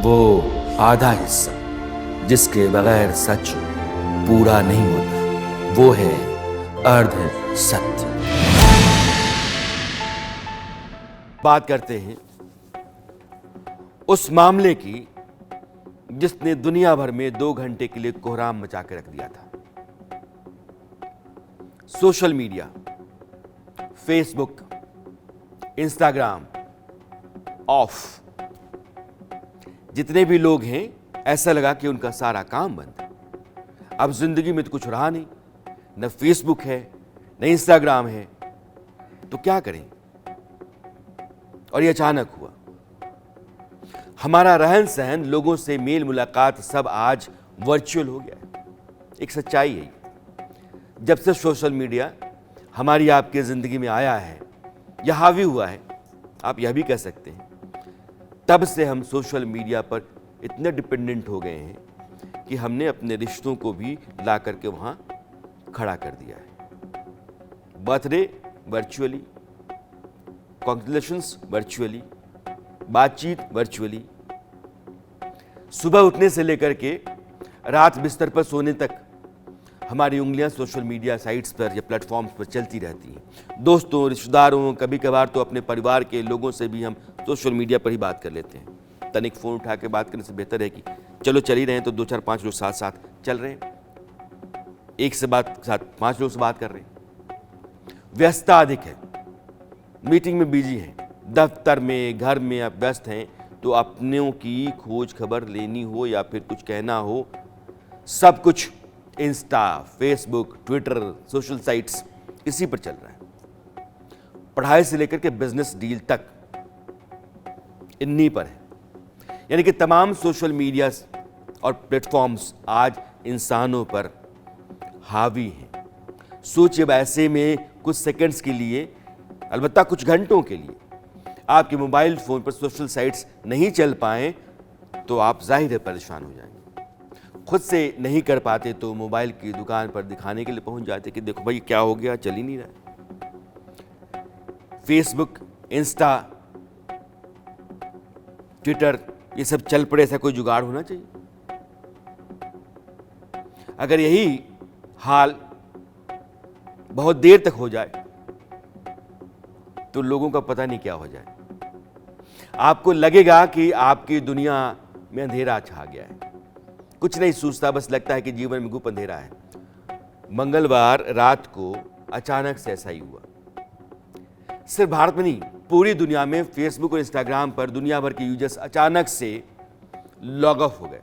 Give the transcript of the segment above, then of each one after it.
वो आधा हिस्सा जिसके बगैर सच पूरा नहीं होता, वो है अर्ध सत्य। बात करते हैं उस मामले की जिसने दुनिया भर में 2 घंटे के लिए कोहराम मचा के रख दिया था। Social media, Facebook, Instagram of. जितने भी लोग हैं ऐसा लगा कि उनका सारा काम बंद है। अब जिंदगी में तो कुछ रहा नहीं, न फेसबुक है न इंस्टाग्राम है, तो क्या करें। और ये अचानक हुआ। हमारा रहन सहन, लोगों से मेल मुलाकात सब आज वर्चुअल हो गया है। एक सच्चाई है। जब से सोशल मीडिया हमारी आपकी जिंदगी में आया है या हावी हुआ है, आप यह भी कह सकते हैं, तब से हम सोशल मीडिया पर इतने डिपेंडेंट हो गए हैं कि हमने अपने रिश्तों को भी ला करके वहां खड़ा कर दिया है। बर्थडे वर्चुअली, कॉन्ग्रेचुलेशंस वर्चुअली, बातचीत वर्चुअली, सुबह उठने से लेकर के रात बिस्तर पर सोने तक हमारी उंगलियां सोशल मीडिया साइट्स पर या प्लेटफॉर्म्स पर चलती रहती हैं। दोस्तों, रिश्तेदारों, कभी कभार तो अपने परिवार के लोगों से भी हम सोशल मीडिया पर ही बात कर लेते हैं। तनिक फ़ोन उठा के बात करने से बेहतर है कि चलो चल ही रहे हैं तो 2-4-5 लोग साथ साथ चल रहे हैं, एक से बात साथ 5 लोग से बात कर रहे हैं। व्यस्तता अधिक है, मीटिंग में बिजी हैं, दफ्तर में, घर में आप व्यस्त हैं, तो अपनों की खोज खबर लेनी हो या फिर कुछ कहना हो, सब कुछ Insta, Facebook, Twitter, social sites इसी पर चल रहा है। पढ़ाई से लेकर के बिजनेस डील तक इन्हीं पर है। यानी कि तमाम सोशल मीडिया और प्लेटफॉर्म्स आज इंसानों पर हावी हैं। सोचिए, ऐसे में कुछ सेकंड्स के लिए, अलबत्ता कुछ घंटों के लिए आपके मोबाइल फोन पर सोशल साइट्स नहीं चल पाएं तो आप जाहिर है परेशान हो जाएंगे। खुद से नहीं कर पाते तो मोबाइल की दुकान पर दिखाने के लिए पहुंच जाते कि देखो भाई क्या हो गया, चल ही नहीं रहा। फेसबुक, इंस्टा, ट्विटर, ये सब चल पड़े, ऐसा कोई जुगाड़ होना चाहिए। अगर यही हाल बहुत देर तक हो जाए तो लोगों का पता नहीं क्या हो जाए। आपको लगेगा कि आपकी दुनिया में अंधेरा छा गया है, कुछ नहीं सूझता, बस लगता है कि जीवन में गुप्त अंधेरा है। मंगलवार रात को अचानक से ऐसा ही हुआ। सिर्फ भारत में नहीं, पूरी दुनिया में फेसबुक और इंस्टाग्राम पर दुनिया भर के यूजर्स अचानक से लॉग ऑफ हो गए,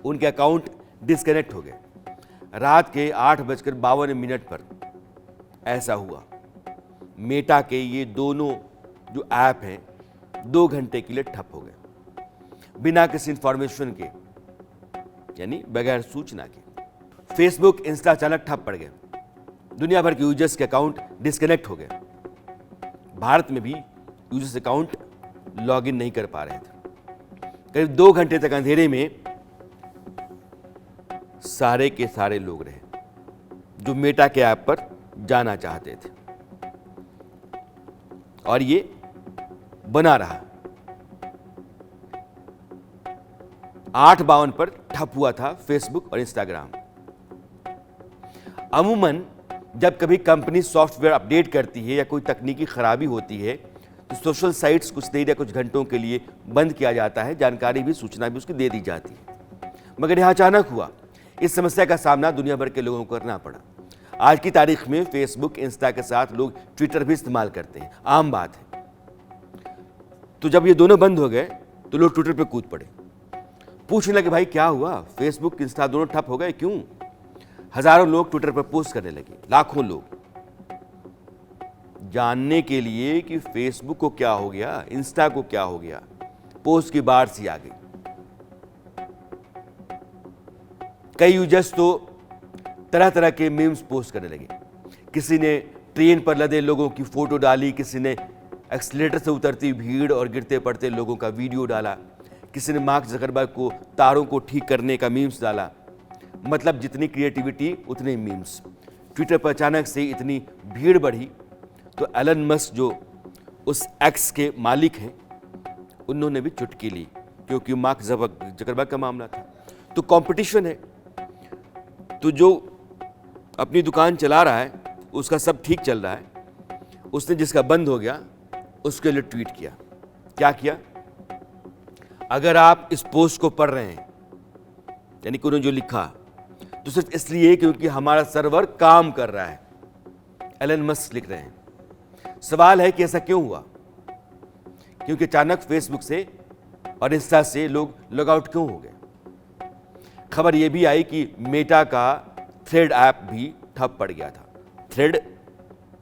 उनके अकाउंट डिस्कनेक्ट हो गए। रात के 8:52 पर ऐसा हुआ। मेटा के ये दोनों जो ऐप हैं 2 घंटे के लिए ठप हो गए, बिना किसी इंफॉर्मेशन के, यानी बगैर सूचना के। फेसबुक, इंस्टा अचानक ठप पड़ गए, दुनिया भर के यूजर्स के अकाउंट डिस्कनेक्ट हो गए। भारत में भी यूजर्स अकाउंट लॉगिन नहीं कर पा रहे थे। करीब 2 घंटे तक अंधेरे में सारे के सारे लोग रहे जो मेटा के ऐप पर जाना चाहते थे, और ये बना रहा। 8:52 पर ठप हुआ था फेसबुक और इंस्टाग्राम। अमूमन जब कभी कंपनी सॉफ्टवेयर अपडेट करती है या कोई तकनीकी खराबी होती है तो सोशल साइट्स कुछ देर या कुछ घंटों के लिए बंद किया जाता है, जानकारी भी, सूचना भी उसकी दे दी जाती है। मगर यह अचानक हुआ। इस समस्या का सामना दुनिया भर के लोगों को करना पड़ा। आज की तारीख में फेसबुक, इंस्टा के साथ लोग ट्विटर भी इस्तेमाल करते हैं, आम बात है। तो जब ये दोनों बंद हो गए तो लोग ट्विटर पे कूद पड़े, पूछने लगे भाई क्या हुआ, फेसबुक, इंस्टा दोनों ठप हो गए, क्यों? हजारों लोग ट्विटर पर पोस्ट करने लगे, लाखों लोग, जानने के लिए कि फेसबुक को क्या हो गया, इंस्टा को क्या हो गया। पोस्ट की बाढ़ सी आ गई। कई यूजर्स तो तरह तरह के मीम्स पोस्ट करने लगे। किसी ने ट्रेन पर लदे लोगों की फोटो डाली, किसी ने एक्सीलेटर से उतरती भीड़ और गिरते पड़ते लोगों का वीडियो डाला, किसी ने मार्क ज़करबर्ग को तारों को ठीक करने का मीम्स डाला। मतलब जितनी क्रिएटिविटी उतने मीम्स। ट्विटर पर अचानक से इतनी भीड़ बढ़ी तो एलन मस्क जो उस एक्स के मालिक हैं, उन्होंने भी चुटकी ली क्योंकि मार्क जकरबर्ग का मामला था। तो कंपटीशन है, तो जो अपनी दुकान चला रहा है उसका सब ठीक चल रहा है, उसने जिसका बंद हो गया उसके लिए ट्वीट किया। क्या किया? अगर आप इस पोस्ट को पढ़ रहे हैं, यानी कि उन्होंने जो लिखा, तो सिर्फ इसलिए क्योंकि हमारा सर्वर काम कर रहा है। एलन मस्क लिख रहे हैं। सवाल है कि ऐसा क्यों हुआ? क्योंकि अचानक फेसबुक से और इंस्टा से लोग लॉग आउट क्यों हो गए? खबर यह भी आई कि मेटा का थ्रेड ऐप भी ठप पड़ गया था। थ्रेड,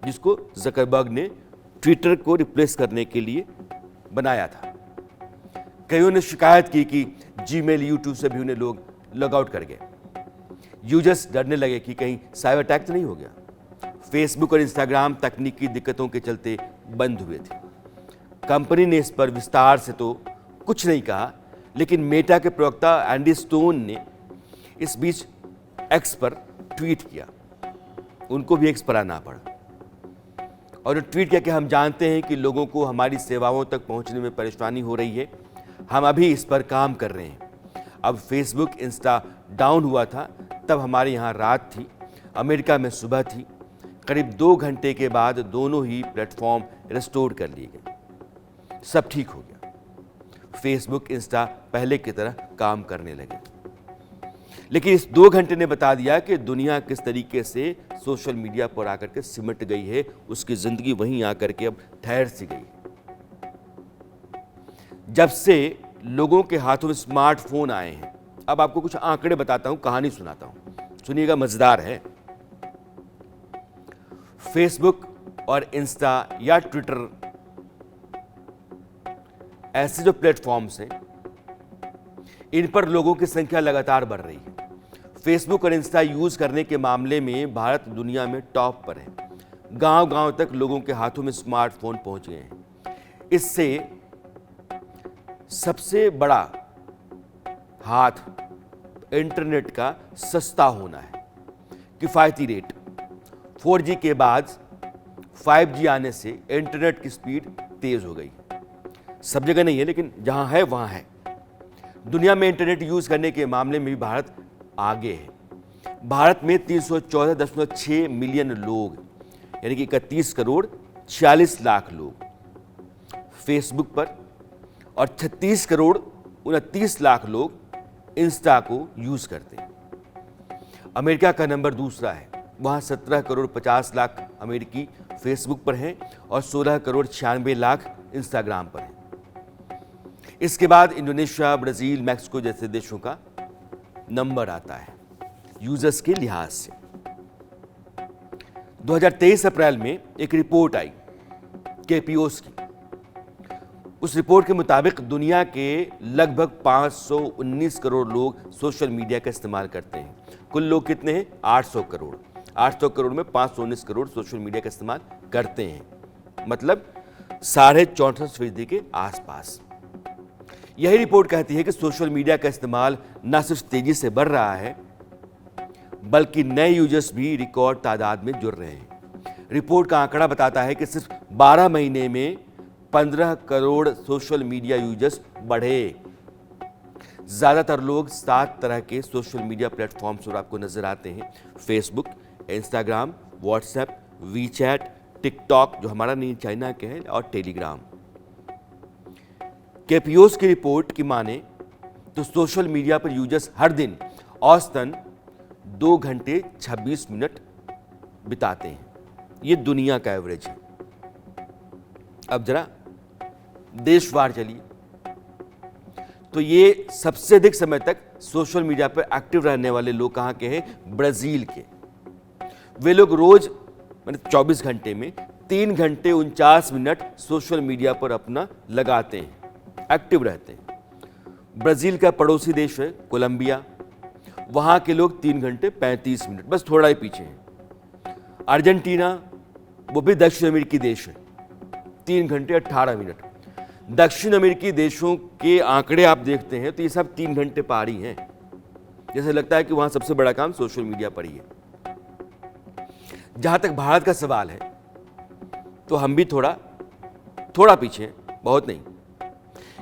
जिसको जकरबर्ग ने ट्विटर को रिप्लेस करने के लिए बनाया था। कईयों ने शिकायत की कि जीमेल, यूट्यूब से भी उन्हें लोग लॉग आउट कर गए। यूजर्स डरने लगे कि कहीं साइबर अटैक तो नहीं हो गया। फेसबुक और इंस्टाग्राम तकनीकी दिक्कतों के चलते बंद हुए थे। कंपनी ने इस पर विस्तार से तो कुछ नहीं कहा, लेकिन मेटा के प्रवक्ता एंडी स्टोन ने इस बीच एक्स पर ट्वीट किया। उनको भी एक्स पर आना पड़ा और ट्वीट किया कि हम जानते हैं कि लोगों को हमारी सेवाओं तक पहुंचने में परेशानी हो रही है। हम अभी इस पर काम कर रहे हैं। अब फेसबुक, इंस्टा डाउन हुआ था तब हमारे यहाँ रात थी, अमेरिका में सुबह थी। करीब 2 घंटे के बाद दोनों ही प्लेटफॉर्म रिस्टोर कर लिए गए। सब ठीक हो गया। फेसबुक, इंस्टा पहले की तरह काम करने लगे। लेकिन इस 2 घंटे ने बता दिया कि दुनिया किस तरीके से सोशल मीडिया पर आकर के सिमट गई है। उसकी जिंदगी वहीं आकर के अब ठहर सी गई। जब से लोगों के हाथों में स्मार्टफोन आए हैं, अब आपको कुछ आंकड़े बताता हूं, कहानी सुनाता हूं, सुनिएगा, मजेदार है। फेसबुक और इंस्टा या ट्विटर ऐसे जो प्लेटफॉर्म्स हैं, इन पर लोगों की संख्या लगातार बढ़ रही है। फेसबुक और इंस्टा यूज करने के मामले में भारत दुनिया में टॉप पर है। गांव-गांव तक लोगों के हाथों में स्मार्टफोन पहुंच गए हैं। इससे सबसे बड़ा हाथ इंटरनेट का सस्ता होना है, किफायती रेट। 4G के बाद 5G आने से इंटरनेट की स्पीड तेज हो गई। सब जगह नहीं है, लेकिन जहां है वहां है। दुनिया में इंटरनेट यूज करने के मामले में भी भारत आगे है। भारत में 314.6 मिलियन लोग, यानी कि 31 करोड़ 46 लाख लोग फेसबुक पर और 36 करोड़ 29 लाख लोग इंस्टा को यूज करते हैं। अमेरिका का नंबर दूसरा है। वहां 17 करोड़ 50 लाख अमेरिकी फेसबुक पर हैं और 16 करोड़ 96 लाख इंस्टाग्राम पर हैं। इसके बाद इंडोनेशिया, ब्राजील, मैक्सिको जैसे देशों का नंबर आता है यूजर्स के लिहाज से। 2023 अप्रैल में एक रिपोर्ट आई केपीओस की। उस रिपोर्ट के मुताबिक दुनिया के लगभग 519 करोड़ लोग सोशल मीडिया का इस्तेमाल करते हैं। कुल लोग कितने हैं? 800 करोड़। 800 करोड़ में 519 करोड़ सोशल मीडिया का इस्तेमाल करते हैं, मतलब 64.5% के आसपास। यही रिपोर्ट कहती है कि सोशल मीडिया का इस्तेमाल न सिर्फ तेजी से बढ़ रहा है, बल्कि नए यूजर्स भी रिकॉर्ड तादाद में जुड़ रहे हैं। रिपोर्ट का आंकड़ा बताता है कि सिर्फ 12 महीने में 15 करोड़ सोशल मीडिया यूजर्स बढ़े। ज्यादातर लोग 7 तरह के सोशल मीडिया प्लेटफॉर्म्स पर आपको नजर आते हैं। Facebook, Instagram, WhatsApp, WeChat, TikTok जो हमारा नहीं, चाइना के हैं, और टेलीग्राम। केपीओस की रिपोर्ट की माने तो सोशल मीडिया पर यूजर्स हर दिन औसतन 2 घंटे 26 मिनट बिताते हैं। यह दुनिया का एवरेज है। अब जरा देशवार चलिए, तो ये सबसे अधिक समय तक सोशल मीडिया पर एक्टिव रहने वाले लोग कहां के हैं? ब्राजील के। वे लोग रोज 24 घंटे में 3 घंटे 49 मिनट सोशल मीडिया पर अपना लगाते हैं, एक्टिव रहते हैं। ब्राजील का पड़ोसी देश है कोलंबिया, वहां के लोग 3 घंटे 35 मिनट, बस थोड़ा ही पीछे हैं। अर्जेंटीना, वो भी दक्षिण अमेरिकी देश है, 3 घंटे 18 मिनट। दक्षिण अमेरिकी देशों के आंकड़े आप देखते हैं तो ये सब 3 घंटे पार ही हैं। जैसे लगता है कि वहां सबसे बड़ा काम सोशल मीडिया पर ही है। जहां तक भारत का सवाल है तो हम भी थोड़ा पीछे हैं, बहुत नहीं।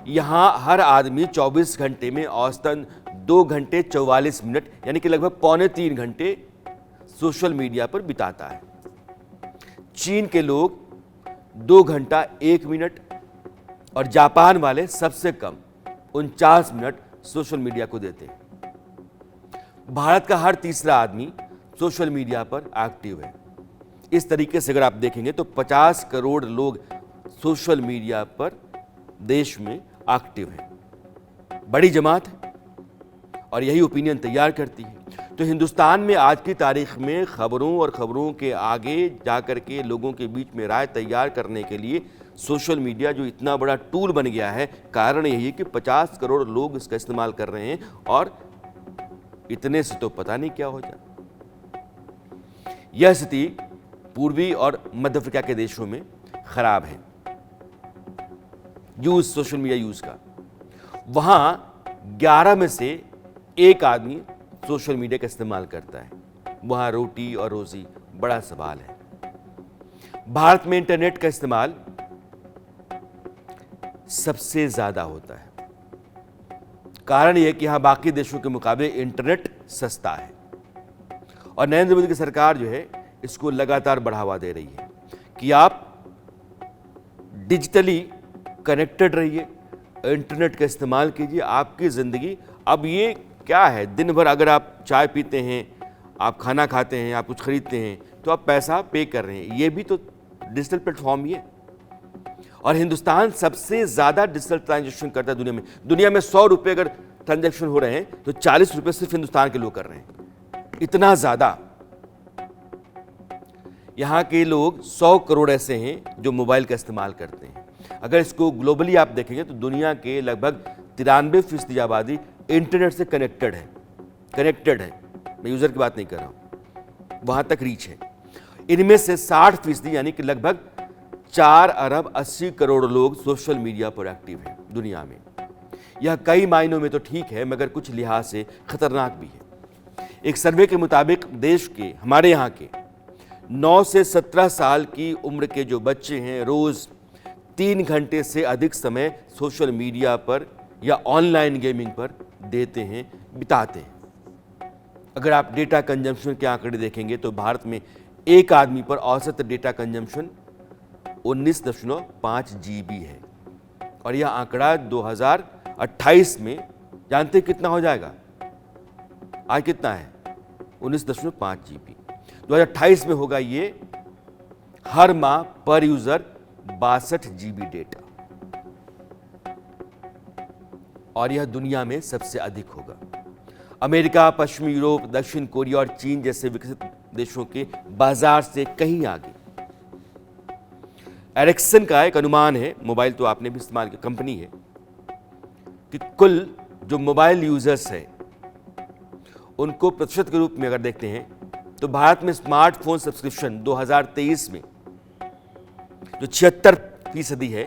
यहाँ हर आदमी 24 घंटे में औसतन 2 घंटे 44 मिनट यानी कि लगभग पौने 3 घंटे सोशल मीडिया पर बिताता है। चीन के लोग 2 घंटा 1 मिनट और जापान वाले सबसे कम 49 मिनट सोशल मीडिया को देते हैं। भारत का हर तीसरा आदमी सोशल मीडिया पर एक्टिव है। इस तरीके से अगर आप देखेंगे तो 50 करोड़ लोग सोशल मीडिया पर देश में एक्टिव हैं। बड़ी जमात है और यही ओपिनियन तैयार करती है। तो हिंदुस्तान में आज की तारीख में खबरों और खबरों के आगे जाकर के लोगों के बीच में राय तैयार करने के लिए सोशल मीडिया जो इतना बड़ा टूल बन गया है, कारण यही है कि 50 करोड़ लोग इसका इस्तेमाल कर रहे हैं और इतने से तो पता नहीं क्या हो जाए। यह स्थिति पूर्वी और मध्य अफ्रीका के देशों में खराब है यूज सोशल मीडिया यूज का। वहां 11 में से 1 आदमी सोशल मीडिया का इस्तेमाल करता है। वहां रोटी और रोजी बड़ा सवाल है। भारत में इंटरनेट का इस्तेमाल सबसे ज्यादा होता है। कारण यह कि यहां बाकी देशों के मुकाबले इंटरनेट सस्ता है और नरेंद्र मोदी की सरकार जो है इसको लगातार बढ़ावा दे रही है कि आप डिजिटली कनेक्टेड रहिए, इंटरनेट का इस्तेमाल कीजिए। आपकी जिंदगी अब ये क्या है, दिन भर अगर आप चाय पीते हैं, आप खाना खाते हैं, आप कुछ खरीदते हैं तो आप पैसा पे कर रहे हैं। ये भी तो डिजिटल प्लेटफॉर्म ही है। और हिंदुस्तान सबसे ज्यादा डिजिटल ट्रांजैक्शन करता है दुनिया में। दुनिया में 100 रुपए अगर ट्रांजैक्शन हो रहे हैं तो 40 रुपए सिर्फ हिंदुस्तान के लोग कर रहे हैं। इतना ज्यादा। यहां के लोग 100 करोड़ ऐसे हैं जो मोबाइल का इस्तेमाल करते हैं। अगर इसको ग्लोबली आप देखेंगे तो दुनिया के लगभग 93% आबादी इंटरनेट से कनेक्टेड है। मैं यूजर की बात नहीं कर रहा हूं, वहां तक रीच है। इनमें से 60% यानी कि लगभग 4 अरब 80 करोड़ लोग सोशल मीडिया पर एक्टिव हैं दुनिया में। यह कई मायनों में तो ठीक है मगर कुछ लिहाज से खतरनाक भी है। एक सर्वे के मुताबिक देश के हमारे यहाँ के 9 से 17 साल की उम्र के जो बच्चे हैं रोज 3 घंटे से अधिक समय सोशल मीडिया पर या ऑनलाइन गेमिंग पर देते हैं, बिताते हैं। अगर आप डेटा कंजम्पशन के आंकड़े देखेंगे तो भारत में एक आदमी पर औसत डेटा कंजम्पशन 19.5 GB है और यह आंकड़ा 2028 में जानते कितना हो जाएगा? आज कितना है? 19.5 GB। 2028 में होगा ये हर माह पर यूजर 62 GB डेटा और यह दुनिया में सबसे अधिक होगा। अमेरिका, पश्चिमी यूरोप, दक्षिण कोरिया और चीन जैसे विकसित देशों के बाजार से कहीं आगे। एरिक्सन का एक अनुमान है, मोबाइल तो आपने भी इस्तेमाल किया, कंपनी है, कि कुल जो मोबाइल यूजर्स है उनको प्रतिशत के रूप में अगर देखते हैं तो भारत में स्मार्टफोन सब्सक्रिप्शन 2023 में जो 76% है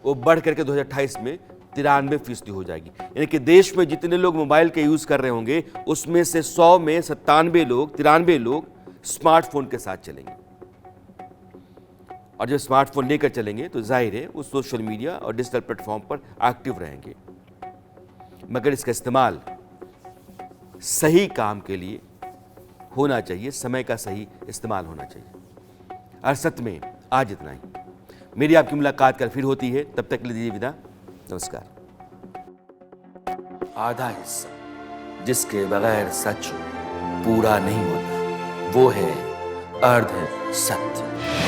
वो बढ़ करके 2028 में 93% हो जाएगी। यानी कि देश में जितने लोग मोबाइल के यूज कर रहे होंगे उसमें से 100 में 93 लोग स्मार्टफोन के साथ चलेंगे और जब स्मार्टफोन लेकर चलेंगे तो जाहिर है वो सोशल मीडिया और डिजिटल प्लेटफॉर्म पर एक्टिव रहेंगे। मगर इसका इस्तेमाल सही काम के लिए होना चाहिए, समय का सही इस्तेमाल होना चाहिए। अरसत में आज इतना ही। मेरी आपकी मुलाकात कल फिर होती है, तब तक के लिए दीजिए विदा। नमस्कार। आधा हिस्सा जिसके बगैर सच पूरा नहीं होता वो है अर्ध सत्य।